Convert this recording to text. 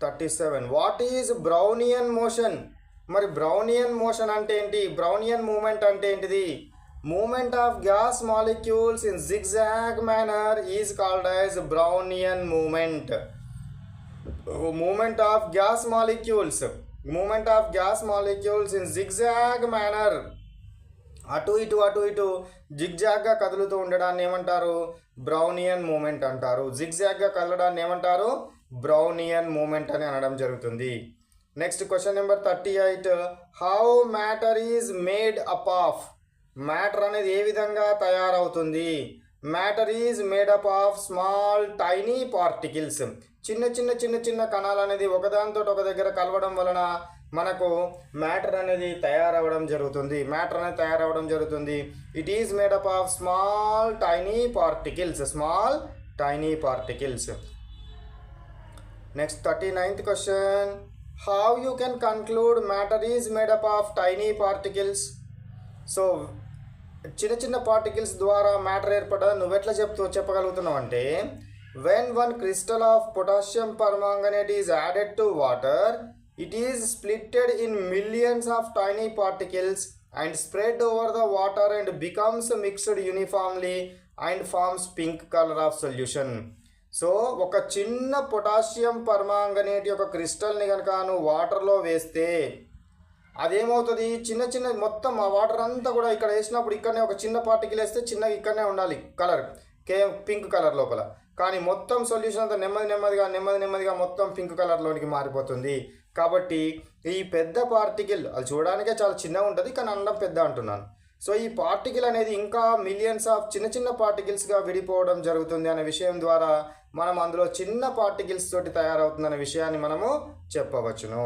37. What is Brownian motion? మరి Brownian motion అంటే ఏంటి? బ్రౌనియన్ మూమెంట్ అంటే ఏంటిది? Movement of gas molecules in zigzag manner is called as Brownian movement. Movement of gas molecules in zigzag manner, అటు ఇటు జిగ్జాగ్గా కదులుతూ ఉండడాన్ని ఏమంటారు? బ్రౌనియన్ మూమెంట్ అంటారు. జిగ్జాగ్గా కదలడాన్ని ఏమంటారు? బ్రౌనియన్ మూమెంట్ అని అనడం జరుగుతుంది. Next question number 38. How matter is made up of? Matter అనేది ఏ విధంగా తయారవుతుంది? Matter is made up of small tiny particles. చిన్న కణాలు అనేది ఒకదానితో ఒక దగ్గర కలవడం వలన మనకు మ్యాటర్ అనేది తయారవడం జరుగుతుంది. It is made up of small tiny particles. Next 39th question. How you can conclude matter is made up of tiny particles? So చిన్న పార్టికల్స్ ద్వారా మ్యాటర్ ఏర్పడదని నువ్వెట్లా చెప్పగలుగుతున్నావు అంటే, when one crystal of potassium permanganate is added to water, it is splitted in millions of tiny particles and spread over the water and becomes mixed uniformly and forms pink color of solution. So ఒక చిన్న potassium permanganate యొక్క క్రిస్టల్ని కనుక నువ్వు వాటర్లో వేస్తే అదేమవుతుంది? చిన్న మొత్తం ఆ వాటర్ అంతా కూడా ఇక్కడ వేసినప్పుడు ఇక్కడనే ఒక చిన్న పార్టికల్ వేస్తే చిన్నగా ఇక్కడనే ఉండాలి కలర్, పింక్ కలర్ లోపల. కానీ మొత్తం సొల్యూషన్ అంతా నెమ్మదిగా మొత్తం పింక్ కలర్లోనికి మారిపోతుంది. కాబట్టి ఈ పెద్ద పార్టికల్ అది చూడడానికే చాలా చిన్నగా ఉంటుంది, కానీ అనడం పెద్ద అంటున్నాను. సో ఈ పార్టికల్ అనేది ఇంకా మిలియన్స్ ఆఫ్ చిన్న పార్టికల్స్గా విడిపోవడం జరుగుతుంది అనే విషయం ద్వారా మనం అందులో చిన్న పార్టికల్స్ తోటి తయారవుతుందనే విషయాన్ని మనము చెప్పవచ్చును.